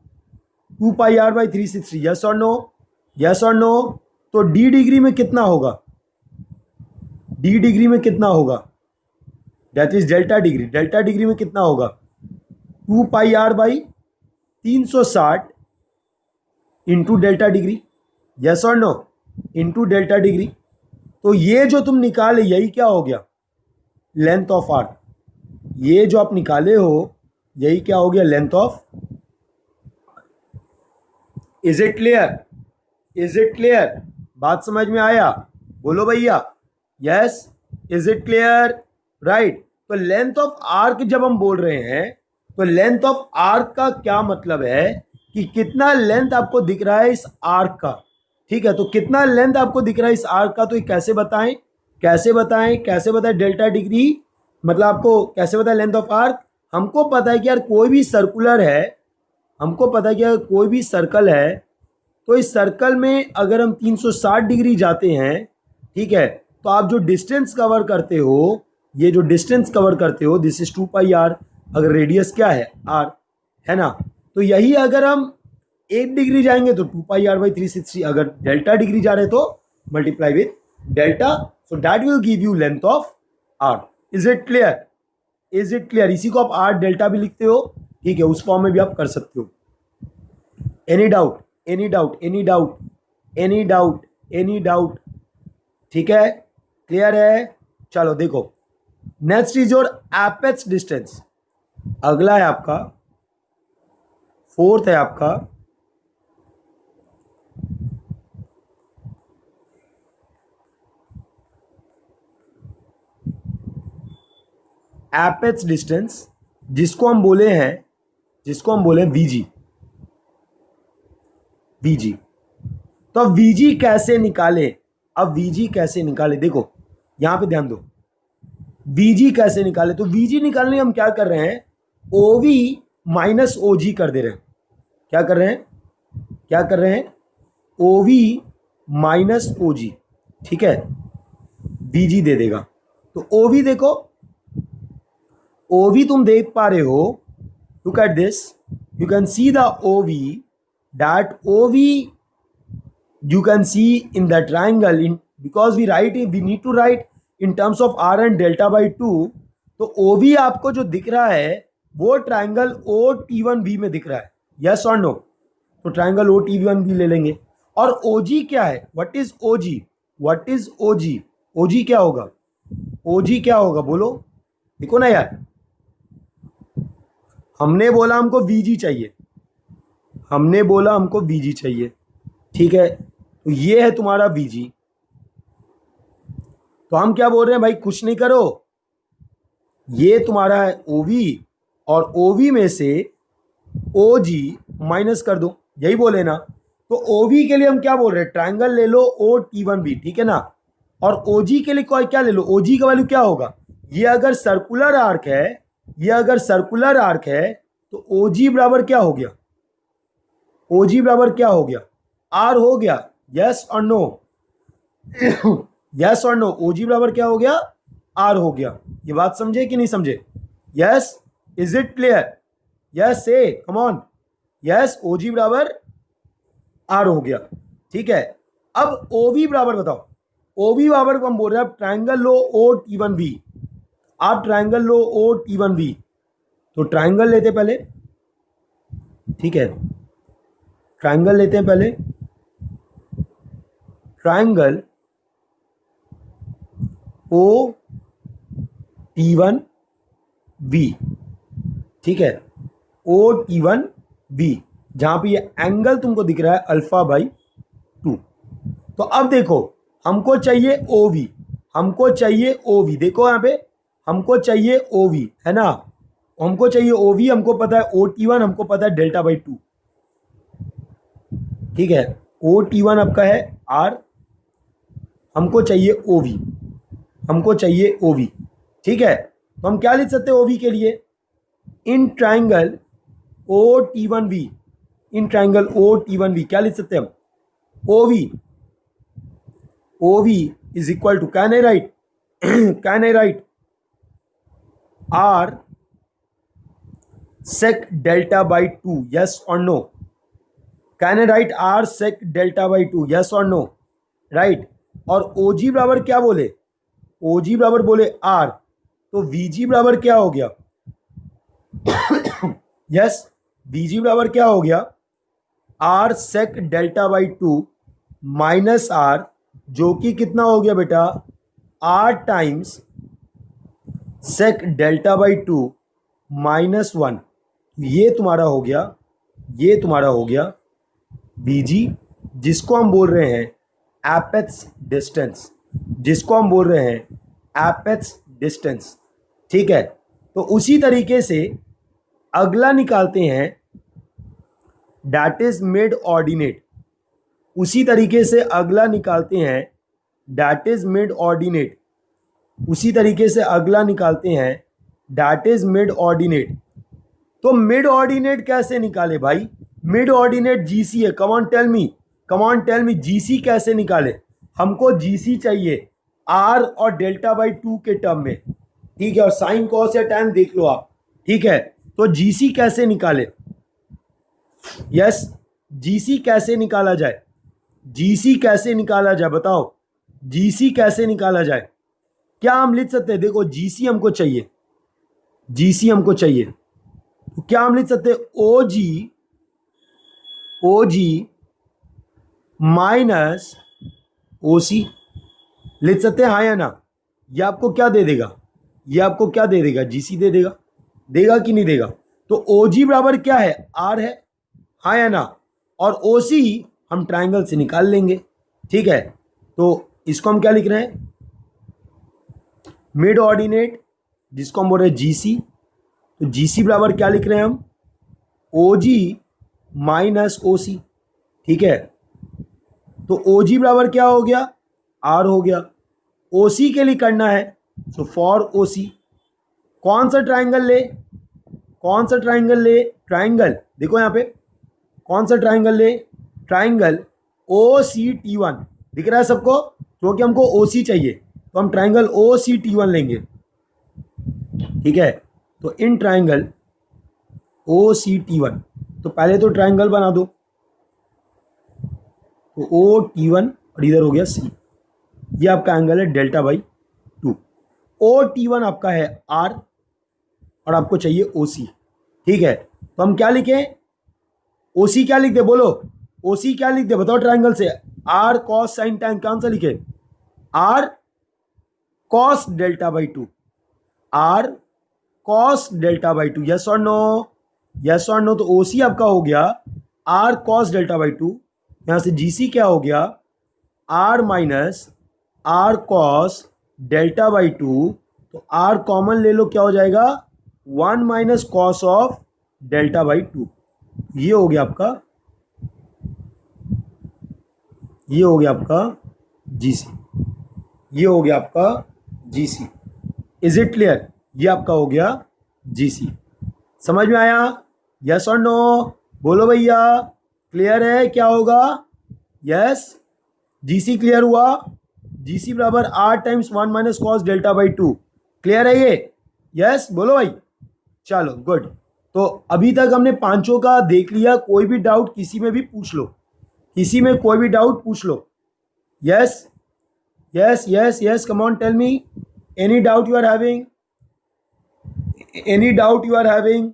S1: 2 पाई आर बाई 360, यस और नो, यस और नो? तो डी डिग्री में कितना होगा, डी डिग्री में कितना होगा, that is delta degree, delta degree में कितना होगा, 2 pi R by 360 into delta degree, yes और नो, इंटू डेल्टा डिग्री। तो ये जो तुम निकाले यही क्या हो गया, लेंथ ऑफ आर्क, ये जो आप निकाले हो यही क्या हो गया, length of. Is it clear, is it clear, बात समझ में आया, बोलो भैया, yes, is it clear, right. तो लेंथ ऑफ आर्क जब हम बोल रहे हैं तो लेंथ ऑफ आर्क का क्या मतलब है कि कितना लेंथ आपको दिख रहा है इस आर्क का, ठीक है। तो कितना लेंथ आपको दिख रहा है इस आर्क का, तो ये कैसे बताएं, कैसे बताएं, कैसे बताएं, डेल्टा डिग्री मतलब आपको कैसे पता है लेंथ ऑफ आर्क? हमको पता है कि यार कोई भी सर्कुलर है, हमको पता है कि अगर कोई भी सर्कल है तो इस सर्कल में अगर हम 360 डिग्री जाते हैं, ठीक है, तो आप जो डिस्टेंस कवर करते हो, ये जो डिस्टेंस कवर करते हो, दिस इज 2πr। अगर रेडियस क्या है? r, है ना? तो यही अगर हम 8 डिग्री जाएंगे तो 2πr/360, अगर डेल्टा डिग्री जा रहे तो multiply with delta, so that will give you length of r। Is it clear? Is it clear? इसी को आप r डेल्टा भी लिखते हो, ठीक है, उस फॉर्म में भी आप कर सकते हो। Any doubt? Any doubt? Any doubt? Any doubt? Any doubt? ठीक है, क्लियर है? चलो देखो, next is your apex distance. अगला है आपका, फोर्थ है आपका एपेक्स डिस्टेंस, जिसको हम बोले वीजी। वीजी, तो अब वीजी कैसे निकाले? अब वीजी कैसे निकाले? देखो यहां पे ध्यान दो, वीजी कैसे निकाले? तो वीजी निकालने हम क्या कर रहे हैं, ओवी माइनस ओजी कर दे रहे हैं। क्या कर रहे हैं? क्या कर रहे हैं? ओवी माइनस ओजी, ठीक है, वीजी दे देगा। तो ओवी देखो, ओवी तुम देख पा रहे हो, look at this, you can see the ओवी, दैट ओवी you can see in the triangle, in because we need to write in terms of r and delta by 2, तो OV आपको जो दिख रहा है वो ट्राइंगल OT1V में दिख रहा है, यस और नो? तो ट्राइंगल OT1V ले लेंगे। और OG क्या है? What is OG? What is OG? OG क्या होगा? OG क्या होगा बोलो? देखो ना यार, हमने बोला हमको VG चाहिए, हमने बोला हमको VG चाहिए, ठीक है, तो ये है तुम्हारा VG। तो हम क्या बोल रहे हैं भाई, कुछ नहीं करो, ये तुम्हारा है OV और OV में से OG माइनस कर दो, यही बोले ना? तो OV के लिए हम क्या बोल रहे हैं, ट्राइंगल ले लो OT1V, ठीक है ना? और OG के लिए क्या ले लो? OG का वैल्यू क्या होगा? ये अगर सर्कुलर आर्क है, ये अगर सर्कुलर आर्क है तो OG बराबर क्या हो गया? OG बराबर क्या हो गया? R हो गया, यस और नो? यस और नो? OG बराबर क्या हो गया? R हो गया। ये बात समझे कि नहीं समझे? Yes, is it clear? Yes से कम ऑन, यस, OG बराबर R हो गया, ठीक है। अब OV बराबर बताओ, OV बराबर हम बोल रहे हैं ट्राइंगल लो OT1V, आप ट्राइंगल लो OT1V, तो ट्राइंगल लेते पहले, ठीक है, ट्राइंगल लेते हैं पहले, ट्राइंगल OT1V, ठीक है, OT1V, जहां पे ये एंगल तुमको दिख रहा है α/2। तो अब देखो, हमको चाहिए OV, हमको चाहिए OV, देखो यहां पे हमको चाहिए OV, है ना? हमको चाहिए OV, हमको पता है OT1, हमको पता है डेल्टा/2, ठीक है। OT1 आपका है R, हमको चाहिए OV, हमको चाहिए OV, ठीक है। तो हम क्या लिख सकते हैं OV के लिए? In triangle OT1V, in triangle OT1V क्या लिख सकते हैं हम? OV is equal to, can I write, can I write R sec delta/2, yes or no? Can I write R sec delta/2, yes or no? Right. और OG बराबर क्या बोले? OG बराबर बोले R, तो VG बराबर क्या हो गया? यस, VG बराबर क्या हो गया? R sec delta/2 minus R, जो कि कितना हो गया बेटा? R टाइम्स sec delta/2 -1, ये तुम्हारा हो गया, ये तुम्हारा हो गया VG, जिसको हम बोल रहे हैं एपेक्स डिस्टेंस, जिसको हम बोल रहे हैं एपेक्स डिस्टेंस, ठीक है। तो उसी तरीके से अगला निकालते हैं, दैट इज मिड ऑर्डिनेट। उसी तरीके से अगला निकालते हैं, दैट इज मिड ऑर्डिनेट। उसी तरीके से अगला निकालते हैं, दैट इज मिड ऑर्डिनेट। तो मिड ऑर्डिनेट कैसे निकाले भाई? मिड ऑर्डिनेट जीसी है। Come on tell me GC कैसे निकाले? हमको जीसी चाहिए आर और डेल्टा बाई 2 के टर्म में, ठीक है, और साइन कॉस या टैन देख लो आप, ठीक है। तो जीसी कैसे निकाले? यस, जीसी कैसे निकाला जाए? जीसी कैसे निकाला जाए बताओ? जीसी कैसे निकाला जाए? क्या हम लिख सकते हैं? देखो जीसी हमको चाहिए, जीसी हमको चाहिए, तो क्या हम लिख सकते हैं? ओजी माइनस ओसी लिख सकते हैं, हाँ या ना? ये आपको क्या दे देगा? ये आपको क्या दे देगा? जीसी दे देगा, देगा कि नहीं देगा? तो ओजी बराबर क्या है? आर है, हाँ या ना? और ओसी हम ट्राइंगल से निकाल लेंगे, ठीक है। तो इसको हम क्या लिख रहे हैं? मिड ऑर्डिनेट, जिसको हम बोल रहे हैं जीसी। तो जीसी बराबर क्या लिख रहे हैं हम? ओजी माइनस ओसी, ठीक है। तो ओजी बराबर क्या हो गया? आर हो गया। ओसी के लिए करना है, सो फॉर ओसी कौन सा ट्राइंगल ले? कौन सा ट्राइंगल ले? ट्राइंगल देखो यहाँ पे, कौन सा ट्राइंगल ले? Triangle O C T one दिख रहा है सबको? क्योंकि हमको ओ सी चाहिए, तो हम triangle O C T one लेंगे, ठीक है। तो in triangle O C T one, तो पहले तो ट्राइंगल बना दो, तो ओ टी वन और इधर हो गया सी, ये आपका एंगल है delta by 2। O T one आपका है आर और आपको चाहिए ओ सी, ठीक है। तो हम क्या लिखें? ओ सी क्या लिख दे? बोलो, ओ सी क्या लिख दे बताओ? ट्राइंगल से आर कॉस साइन टैन, कौन सा लिखे? R cos delta by 2, R cos delta by 2, yes और नो? यस और नो? तो ओ सी आपका हो गया आर कॉस डेल्टा बाई 2, यहां से जीसी क्या हो गया? R minus R cos delta by 2, तो आर कॉमन ले लो, क्या हो जाएगा? 1 minus cos of delta by 2। ये हो गया आपका, ये हो गया आपका जीसी, ये हो गया आपका जीसी। Is it clear? ये आपका हो गया जीसी। समझ में आया? यस और नो? बोलो भैया, क्लियर है? क्या होगा? यस, जीसी क्लियर हुआ? जीसी बराबर R times 1 minus cos delta by 2, clear है ये? यस बोलो भाई। चलो गुड। तो अभी तक हमने पांचों का देख लिया। कोई भी डाउट किसी में भी पूछ लो, किसी में कोई भी डाउट पूछ लो। Yes yes yes yes, come on tell me, any doubt you are having? Any doubt you are having?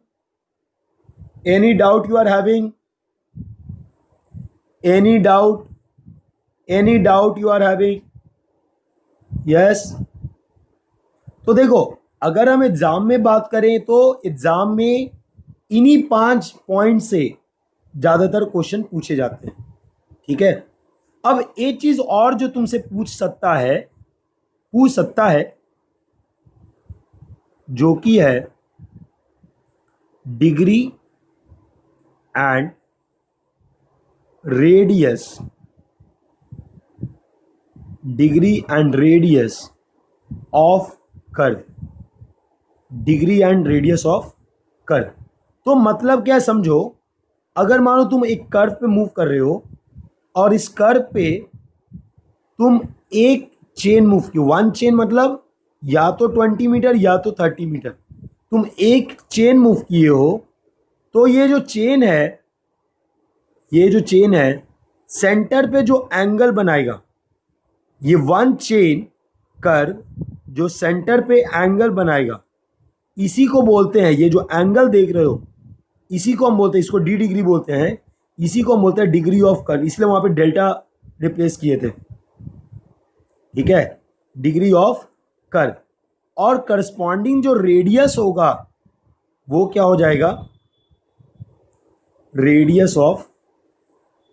S1: Any doubt you are having? Any doubt? Any doubt you are having? Yes. तो देखो, अगर हम exam में बात करें तो exam में इन्हीं 5 पॉइंट से ज़्यादातर क्वेश्चन पूछे जाते हैं, ठीक है। अब एक चीज़ और जो तुमसे पूछ सकता है, जो कि है degree and radius, degree and radius of curve, degree and radius of curve. तो मतलब क्या है समझो, अगर मानो तुम एक कर्व पे मूव कर रहे हो और इस कर्व पे तुम एक चेन मूव की, वन चेन मतलब या तो 20 मीटर या तो 30 मीटर, तुम एक चेन मूव किए हो, तो ये जो चेन है सेंटर पे जो एंगल बनाएगा, ये वन चेन कर्व जो सेंटर पे एंगल बनाएगा, इसी को बोलते हैं, ये जो एंगल देख रहे हो इसी को हम बोलते हैं, इसको डी डिग्री बोलते हैं, इसी को हम बोलते हैं डिग्री ऑफ कर्व। इसलिए वहां पे डेल्टा रिप्लेस किए थे, ठीक है, डिग्री ऑफ कर्व। और करस्पॉन्डिंग जो रेडियस होगा वो क्या हो जाएगा? Radius of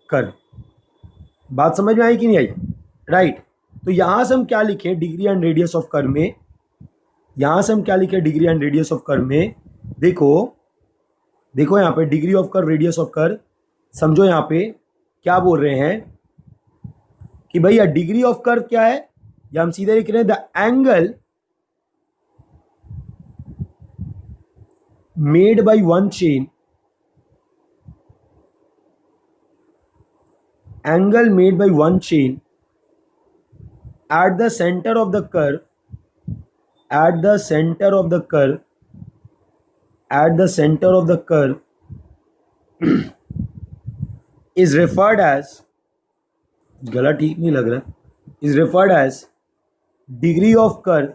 S1: curve. बात समझ में आई कि नहीं आई? राइट। तो यहां से हम क्या लिखें degree and radius of curve में? यहां से हम क्या लिखें degree and radius of curve में? देखो यहां पे degree of curve, radius of curve, समझो यहां पे क्या बोल रहे हैं कि भैया डिग्री ऑफ कर्व क्या है, या हम सीधे लिख रहे हैं the angle made by one chain, angle made by one chain at the center of the curve, at the center of the curve, at the center of the curve is referred as, गला ठीक नहीं लग रहा, is referred as degree of curve,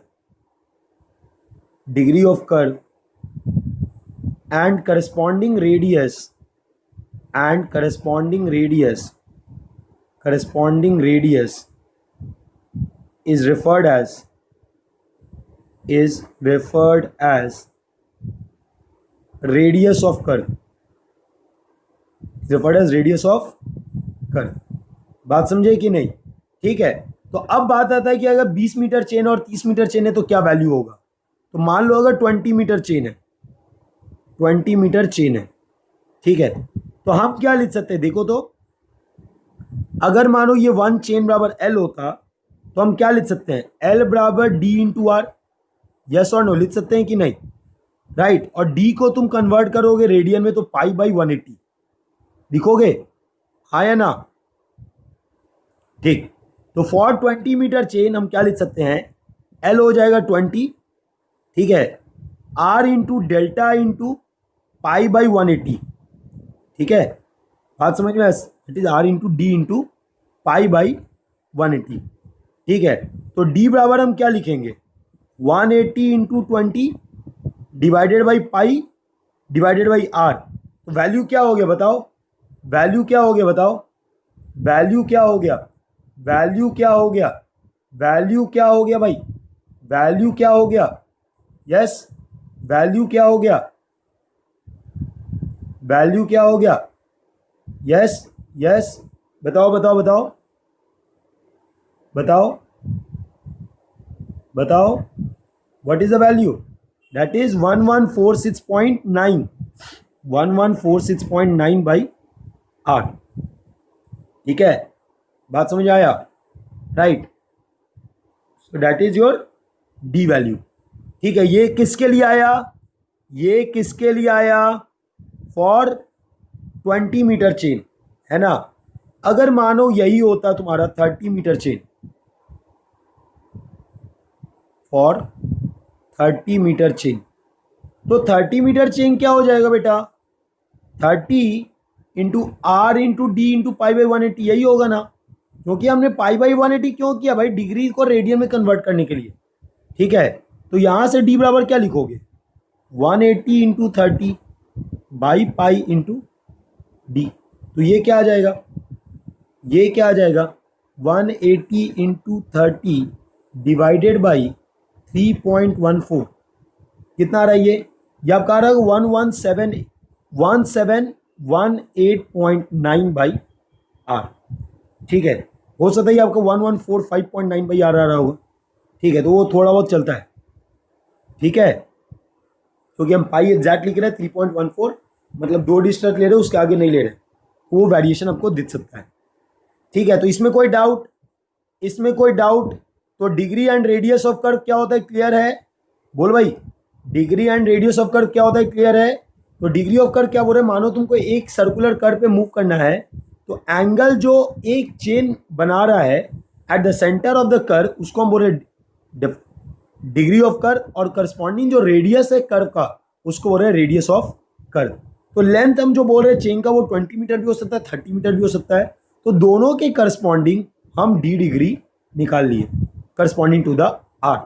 S1: degree of curve and corresponding radius, and corresponding radius, corresponding radius is referred as, is referred as radius of curve, is referred as radius of curve. बात समझे कि नहीं? ठीक है, तो अब बात आता है कि अगर 20 मीटर चेन और 30 मीटर चेन है तो क्या वैल्यू होगा. तो मान लो अगर 20 मीटर चेन है, 20 मीटर चेन है, ठीक है, तो हम क्या लिख सकते हैं, देखो तो, अगर मानो ये वन चेन बराबर एल होता तो हम क्या लिख सकते हैं, एल बराबर डी इंटू आर. यस और नो लिख सकते हैं कि नहीं? राइट. और डी को तुम कन्वर्ट करोगे रेडियन में तो पाई बाई 180 लिखोगे, हाँ या ना? ठीक. तो फॉर 20 मीटर चेन हम क्या लिख सकते हैं, एल हो जाएगा 20, ठीक है, R into delta into pi by 180. ठीक है, बात समझ में? It is R into D into pi by 180. ठीक है, तो डी बराबर हम क्या लिखेंगे, 180 into 20 divided by pi divided by R. तो वैल्यू क्या हो गया बताओ, वैल्यू क्या हो गया बताओ, वैल्यू क्या हो गया, वैल्यू क्या हो गया, वैल्यू क्या हो गया भाई, वैल्यू क्या हो गया, यस, वैल्यू क्या हो गया, वैल्यू क्या हो गया, यस यस, बताओ बताओ बताओ बताओ बताओ, what is the value, that is 1146.9, 1146.9 by R. ठीक है, बात समझ आया? Right. So that is your D value. ठीक है, ये किसके लिए आया, ये किसके लिए आया, फॉर 20 मीटर चेन, है ना. अगर मानो यही होता तुम्हारा 30 metre chain, for 30 metre chain, तो 30 मीटर चेन क्या हो जाएगा बेटा, 30 into R into D into pi by 180, यही होगा ना, क्योंकि हमने पाई बाई 180 क्यों किया भाई, डिग्री को रेडियन में कन्वर्ट करने के लिए. ठीक है, तो यहां से डी बराबर क्या लिखोगे, 180 into 30 by pi into D. तो ये क्या आ जाएगा, ये क्या आ जाएगा, 180 इंटू 30 डिवाइडेड बाई 3.14, कितना आ रहा है ये आपका आ रहा है 1718.9 बाई आर. ठीक है, हो सकता है आपका 1145.9 बाई आर आ रहा होगा. ठीक है, तो वो थोड़ा बहुत चलता है. ठीक है, क्योंकि हम पाई एग्जैक्ट लिख रहे हैं, 3.14 मतलब 2 डिजिट ले रहे हो, उसके आगे नहीं ले रहे, वो वेरिएशन आपको दिख सकता है. ठीक है, तो इसमें कोई डाउट, इसमें कोई डाउट, तो degree and radius of curve क्या होता है, क्लियर है? बोल भाई, degree and radius of curve क्या होता है, क्लियर है? तो डिग्री ऑफ कर्व क्या बोल रहे हैं, मानो तुमको एक सर्कुलर कर्व पे मूव करना है, तो एंगल जो एक चेन बना रहा है at the centre of the curve, उसको हम बोल रहे डिग्री ऑफ कर्व, और करस्पॉन्डिंग जो रेडियस है कर्व का, उसको बोल रहे हैं रेडियस ऑफ कर्व. तो लेंथ हम जो बोल रहे हैं चेन का, वो 20 मीटर भी हो सकता है, 30 मीटर भी हो सकता है. तो दोनों के करस्पॉन्डिंग हम डी डिग्री निकाल लिए, करस्पॉन्डिंग टू द आर.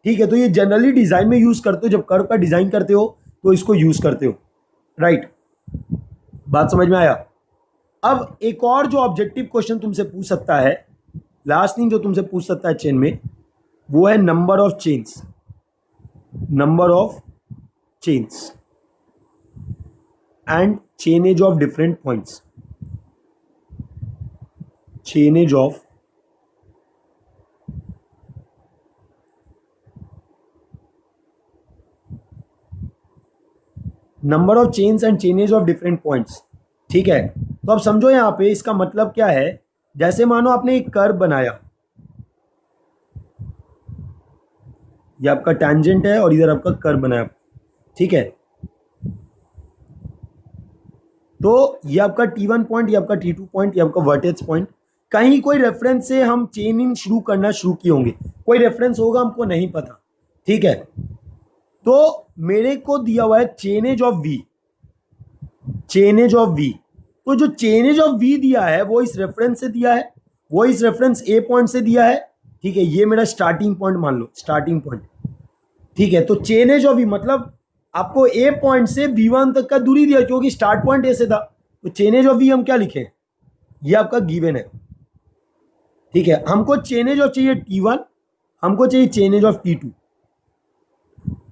S1: ठीक है, तो ये जनरली डिजाइन में यूज करते हो, जब कर्व का डिजाइन करते हो तो इसको यूज करते हो. राइट, बात समझ में आया? अब एक और जो ऑब्जेक्टिव क्वेश्चन तुमसे पूछ सकता है, लास्ट थिंग जो तुमसे पूछ सकता है चेन में, वो है number of chains, number of chains and chainage of different points, chainage of number of chains and chainage of different points. ठीक है, तो अब समझो यहां पे इसका मतलब क्या है, जैसे मानो आपने एक कर्व बनाया, ये आपका टैंजेंट है और इधर आपका कर्व बनाया. ठीक है, तो ये आपका T1 पॉइंट, ये आपका T2 पॉइंट, ये आपका वर्टेक्स पॉइंट। कहीं कोई रेफरेंस से हम चेन इन शुरू करना शुरू किए होंगे, कोई रेफरेंस होगा हमको नहीं पता, ठीक है। तो मेरे को दिया हुआ है chainage of V, chainage of V. तो जो चेनेज ऑफ वी दिया है वो इस रेफरेंस से दिया है, वो इस रेफरेंस ए पॉइंट से दिया है, ठीक है। ये मेरा स्टार्टिंग पॉइंट मान लो, स्टार्टिंग पॉइंट, ठीक है। तो चेनेज ऑफ वी मतलब आपको ए पॉइंट से V1 तक का दूरी दिया, क्योंकि स्टार्ट पॉइंट ए से था। तो चेनेज ऑफ वी हम क्या लिखें, ये आपका गिवन है, ठीक है। हमको चेनेज ऑफ चाहिए T1, हमको चाहिए चेनेज ऑफ T2,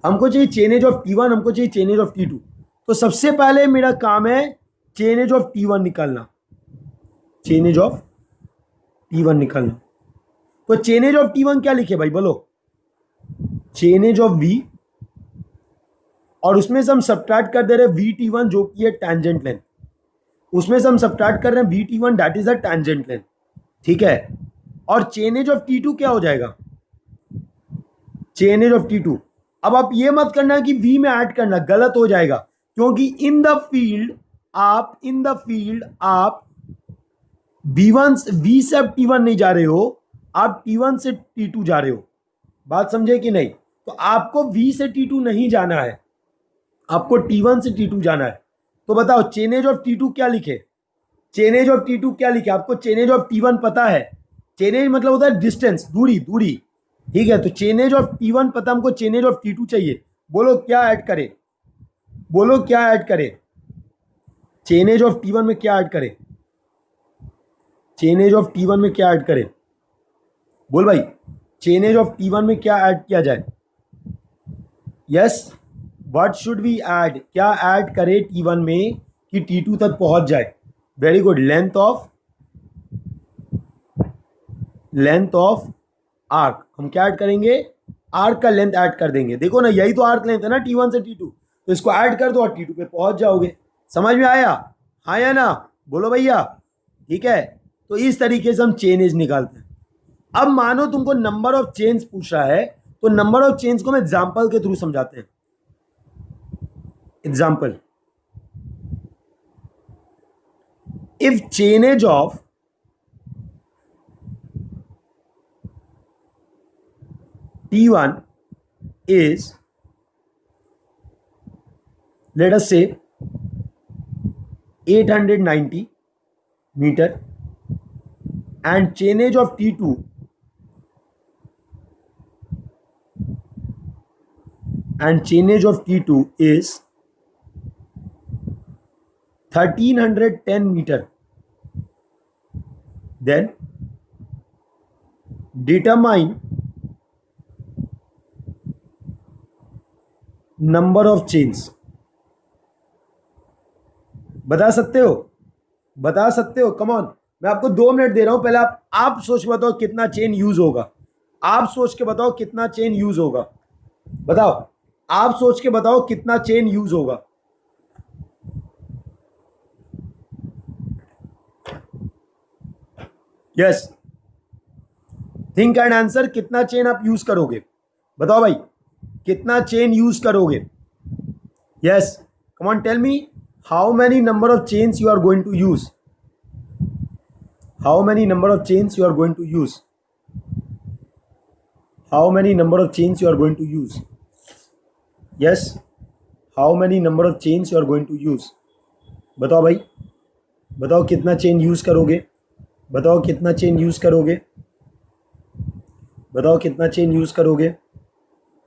S1: हमको चाहिए चेनेज ऑफ T1, हमको चाहिए चेनेज ऑफ T2। तो सबसे पहले मेरा काम है चेनेज ऑफ T1 निकालना, चेनेज ऑफ T1 निकालना। तो चेनेज ऑफ T1 क्या लिखे भाई, बोलो। चेनेज ऑफ V, और उसमें से हम सब्ट्रैक्ट कर दे रहे हैं VT1 जो कि है टेंजेंट लेंथ, उसमें से हम सब्ट्रैक्ट कर रहे हैं VT1 that is a tangent length, ठीक है। और चेनेज ऑफ T2 क्या हो जाएगा, चेनेज ऑफ T2। अब आप ये मत करना कि V में ऐड करना, गलत हो जाएगा, क्योंकि इन द फील्ड आप V1 V से अब T1 नहीं जा रहे हो, आप T1 से T2 जा रहे हो। बात समझे कि नहीं। तो आपको V से T2 नहीं जाना है, आपको T1 से T2 जाना है। तो बताओ चेनेज ऑफ T2 क्या लिखे, चेनेज ऑफ T2 क्या लिखे। आपको चेनेज ऑफ T1 पता है, चेनेज मतलब होता है डिस्टेंस, दूरी, दूरी, ठीक है। तो चेनेज ऑफ T1 पता, हमको चेनेज ऑफ T2 चाहिए। बोलो क्या ऐड करे, बोलो क्या ऐड करे, चेनेज ऑफ T1 में क्या ऐड करे, चेनेज ऑफ T1 में क्या ऐड करे, बोल भाई। चेनेज ऑफ T1 में क्या ऐड किया जाए, yes, what should we add, क्या ऐड करे T1 में कि T2 तक पहुंच जाए। Very good, length of arc. हम क्या ऐड करेंगे, आर्क का लेंथ ऐड कर देंगे। देखो ना, यही तो आर्क लेंथ है ना T1 से T2, तो इसको ऐड कर दो और T2 पे पहुंच जाओगे। समझ में आया, हाँ या ना, बोलो भैया, ठीक है। तो इस तरीके से हम चेनेज निकालते हैं। अब मानो तुमको नंबर ऑफ चेन्स पूछ रहा है, तो नंबर ऑफ चेन्स को हम एग्जाम्पल के थ्रू समझाते हैं। Example, if chainage of T1 is, let us say 890 meter, and chainage of T2 is 1310 meter, then determine number of chains. बता सकते हो, बता सकते हो, कम ऑन। मैं आपको 2 मिनट दे रहा हूं, पहले आप सोच के बताओ कितना चेन यूज होगा, आप सोच के बताओ कितना चेन यूज होगा, बताओ, आप सोच के बताओ कितना चेन यूज होगा। यस, थिंक एंड आंसर, कितना चेन आप यूज करोगे, बताओ भाई, कितना चेन यूज करोगे। Yes, come on, tell me how many number of chains you are going to use, how many number of chains you are going to use, how many number of chains you are going to use. Yes, how many number of chains you are going to use, बताओ भाई, बताओ कितना chain use करोगे, बताओ कितना chain use करोगे, बताओ कितना चेन यूज करोगे।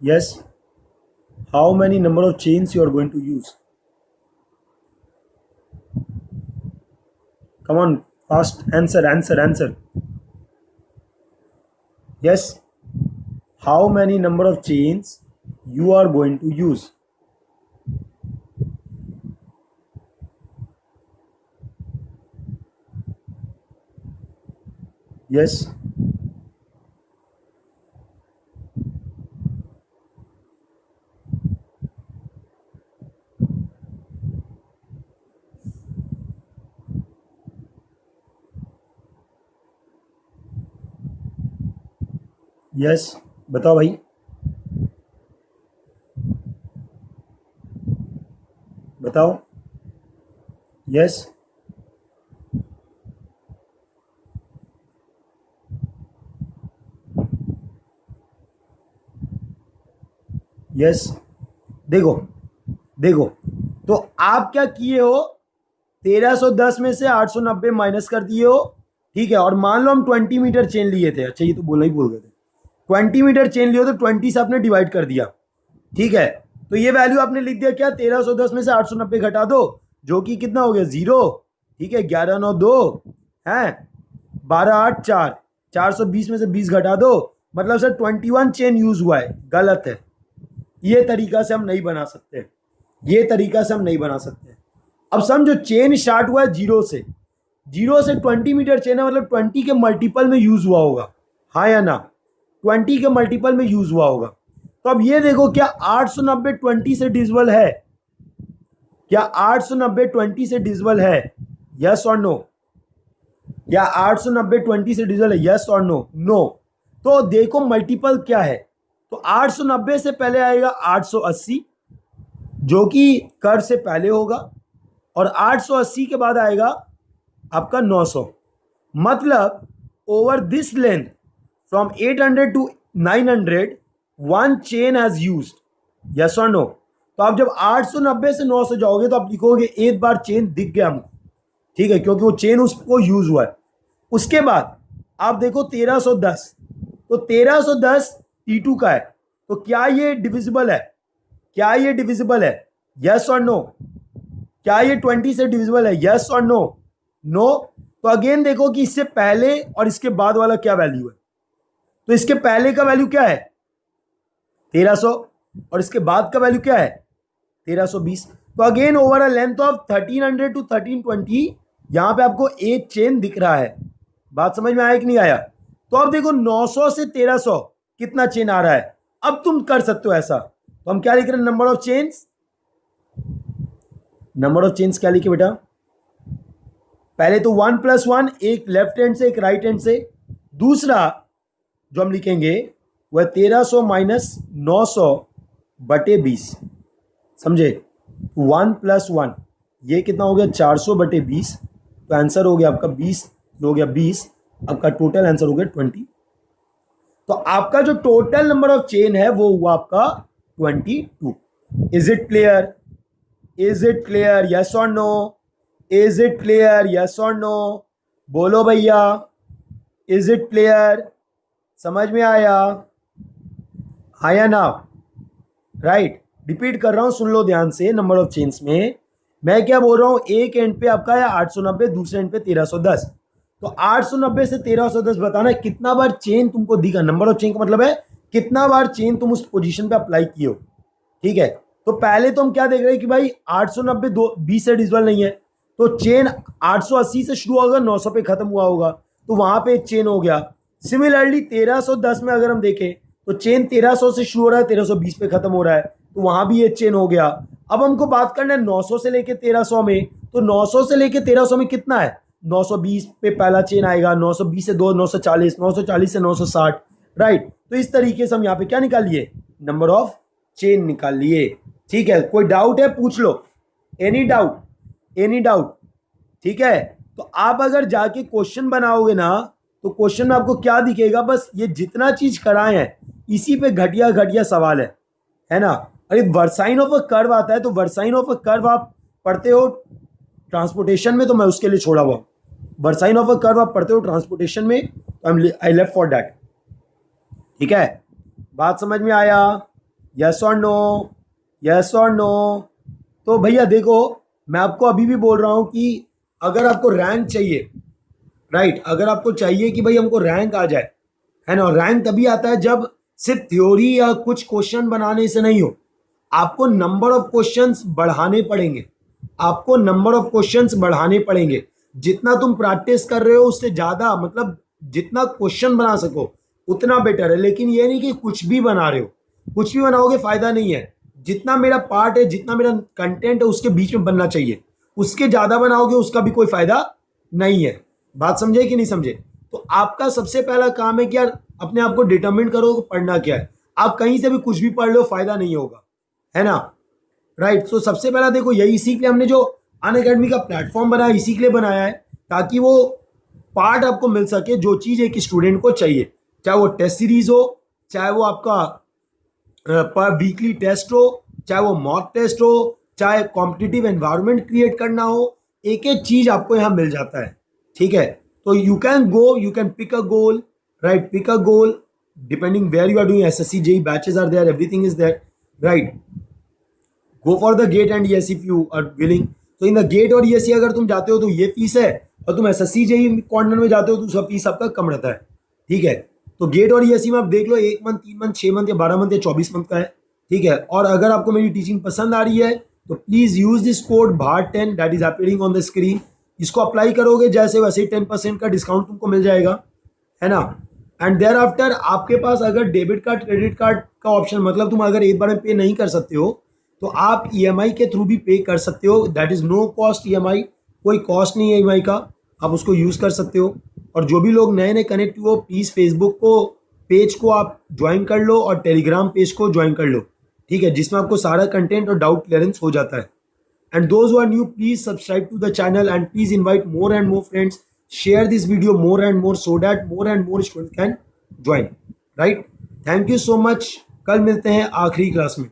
S1: Yes, how many number of chains you are going to use, come on, fast, answer answer answer. Yes, how many number of chains you are going to use। yes, yes, बताओ भाई, बताओ। Yes yes देखो देखो, तो आप क्या किए हो, 1310 में से 890 माइनस कर दिए हो, ठीक है। और मान लो हम 20 मीटर चेन लिए थे, अच्छा ये तो बोला ही भूल गए थे, 20 मीटर चेन लिए तो 20 से आपने डिवाइड कर दिया, ठीक है। तो ये वैल्यू आपने लिख दिया क्या, 1310 में से 890 घटा दो, जो कि कितना हो गया 0, ठीक है। 11 9 2 है, 12 8 4, 420 में से 20 घटा दो, मतलब सर 21 चेन यूज हुआ है, गलत है। ये तरीका से हम नहीं बना सकते, ये तरीका से हम नहीं बना सकते। अब समझो चेन स्टार्ट हुआ है 0 से, 0 से 20 मीटर चेन है, मतलब 20 के मल्टीपल में यूज हुआ होगा, हाँ या ना, 20 के मल्टीपल में यूज हुआ होगा। तो अब ये देखो, क्या 890 20 से डिविजिबल है, क्या 890 20 से डिविजिबल है, यस और नो, क्या 890 20 से डिविजिबल है, यस और नो, नो। तो देखो मल्टीपल क्या है, तो 890 से पहले आएगा 880, जो कि कर से पहले होगा, और 880 के बाद आएगा आपका 900। मतलब over this length from 800 to 900 one chain has used, yes और नो। तो आप जब 890 से 900 जाओगे तो आप लिखोगे एक बार चेन दिख गया हमको, ठीक है, क्योंकि वो चेन उसको यूज हुआ है। उसके बाद आप देखो 1310, तो 1310 T2 का है, तो क्या ये डिविजिबल है, क्या ये डिविजिबल है, यस और नो, क्या ये 20 से डिविजिबल है, यस और नो, नो। तो अगेन देखो कि इससे पहले और इसके बाद वाला क्या वैल्यू है, तो इसके पहले का वैल्यू क्या है 1300, और इसके बाद का वैल्यू क्या है 1320। तो again over a length of 1300 to 1320 यहां पे आपको एक चेन दिख रहा है। बात समझ में आया कि नहीं आया। तो अब देखो 900 से 1300 कितना चेन आ रहा है, अब तुम कर सकते हो ऐसा। तो हम क्या लिख रहे हैं, number of chains, number of chains क्या लिखे बेटा, पहले तो 1 + 1, एक लेफ्ट हैंड से एक राइट हैंड से, दूसरा जो हम लिखेंगे वह 1300 माइनस 900 बटे 20, समझे। 1 + 1 ये कितना हो गया 400 बटे 20, तो आंसर हो गया आपका 20, हो गया 20, आपका टोटल आंसर हो गया 20। तो आपका जो टोटल नंबर ऑफ चेन है वो हुआ आपका 22। Is it clear, is it clear, yes और no, is it clear, yes और नो, बोलो भैया, इज इट क्लियर, समझ में आया, आया ना, राइट। रिपीट कर रहा हूं, सुन लो ध्यान से। नंबर ऑफ चेन्स में मैं क्या बोल रहा हूं, एक एंड पे आपका है 890, दूसरे एंड पे 1310। तो 890 से 1310 बताना है कितना बार चेन तुमको दिखा। नंबर ऑफ चेन का मतलब है कितना बार चेन तुम उस पोजीशन पे अप्लाई किए हो, ठीक है। तो पहले तो हम क्या देख रहे हैं कि भाई 890 20 से डिविजिबल नहीं है, तो चेन 880 से शुरू होगा, 900 पे खत्म हुआ होगा, तो वहां पे एक चेन हो गया। सिमिलरली 1310 में अगर हम देखें तो चेन 1300 से शुरू हो रहा है, 1320 पे खत्म हो रहा है, तो वहां भी एक चेन हो गया। अब हमको बात करना है 900 से लेके 1300 में, तो 900 से लेके 1300 में कितना है, 920 पे पहला चेन आएगा, 920 से 2 940, 940 से 960, राइट। तो इस तरीके से हम यहाँ पे क्या निकाल लिए, नंबर ऑफ चेन निकाल लिए, ठीक है। कोई डाउट है पूछ लो, एनी डाउट, एनी डाउट, ठीक है। तो आप अगर जाके क्वेश्चन बनाओगे ना, तो क्वेश्चन में आपको क्या दिखेगा, बस ये जितना चीज कराए हैं इसी पे घटिया घटिया सवाल है ना। अरे वर्साइन ऑफ अ कर्व आता है, तो वर्साइन ऑफ अ कर्व आप पढ़ते हो ट्रांसपोर्टेशन में, तो मैं उसके लिए छोड़ा हुआ। वर्साइन ऑफ अ कर्व आप पढ़ते हो ट्रांसपोर्टेशन में, तो आई लेफ्ट फॉर दैट, ठीक है। बात समझ में आया, यस और नो, यस और नो। तो भैया देखो, मैं आपको अभी भी बोल रहा हूं कि अगर आपको रैंक चाहिए, राइट, अगर आपको चाहिए कि भाई हमको रैंक आ जाए, है ना, रैंक तभी आता है जब सिर्फ थ्योरी या कुछ क्वेश्चन बनाने से नहीं हो, आपको नंबर ऑफ क्वेश्चंस बढ़ाने पड़ेंगे, आपको नंबर ऑफ क्वेश्चंस बढ़ाने पड़ेंगे। जितना तुम प्रैक्टिस कर रहे हो उससे ज़्यादा, मतलब जितना क्वेश्चन बना सको उतना बेटर है। लेकिन ये नहीं कि कुछ भी बना रहे हो, कुछ भी बनाओगे फायदा नहीं है। जितना मेरा पार्ट है, जितना मेरा कंटेंट है उसके बीच में बनना चाहिए, उसके ज़्यादा बनाओगे उसका भी कोई फायदा नहीं है। बात समझे कि नहीं समझे। तो आपका सबसे पहला काम है कि यार अपने आप को डिटरमिन करो कि पढ़ना क्या है। आप कहीं से भी कुछ भी पढ़ लो फायदा नहीं होगा, है ना, राइट। तो सबसे पहला देखो, यही सीख लिया हमने, जो अनअकैडमी का प्लेटफॉर्म बना है, इसी के लिए बनाया है ताकि वो पार्ट आपको मिल सके जो चीज़ एक स्टूडेंट को चाहिए, चाहे वो टेस्ट सीरीज हो, चाहे वो आपका पर वीकली टेस्ट हो, चाहे वो मॉक टेस्ट हो, चाहे कॉम्पिटिटिव एनवायरनमेंट क्रिएट करना हो, एक एक चीज़ आपको यहाँ मिल जाता है। ठीक है, तो you can go, you can pick a goal, right, pick a goal depending where you are doing, SSC JE batches are there, everything is there, right. Go for the GATE and ESC if you are willing. तो in the GATE और ESC अगर तुम जाते हो तो ये fees है, और तुम एसएससी जेई कॉर्नर में जाते हो तो उसका फीस आपका कम रहता है। ठीक है, तो गेट और ईएससी में आप देख लो 1 मंथ, 3 मंथ, 6 मंथ या 12 मंथ या 24 मंथ का है। ठीक है, और अगर आपको मेरी टीचिंग पसंद आ रही है तो प्लीज यूज दिस कोड भाट10 that is appearing on the screen. इसको अप्लाई करोगे जैसे वैसे ही 10% का डिस्काउंट तुमको मिल जाएगा, है ना। एंड देयर आफ्टर आपके पास अगर डेबिट कार्ड क्रेडिट कार्ड का ऑप्शन, मतलब तुम अगर एक बार में पे नहीं कर सकते हो तो आप ईएमआई के थ्रू भी पे कर सकते हो, that is no cost EMI, कोई कॉस्ट नहीं है ईएमआई का, आप उसको यूज कर सकते हो। और जो भी लोग नए नए कनेक्ट हो प्लीज फेसबुक को पेज को आप ज्वाइन कर लो और टेलीग्राम पेज को ज्वाइन कर लो। ठीक है, जिसमें आपको सारा कंटेंट और डाउट क्लियरेंस हो जाता है। And those who are new, please subscribe to the channel and please invite more and more friends. Share this video more and more so that more and more students can join. Right? Thank you so much. कल मिलते हैं आखिरी class में।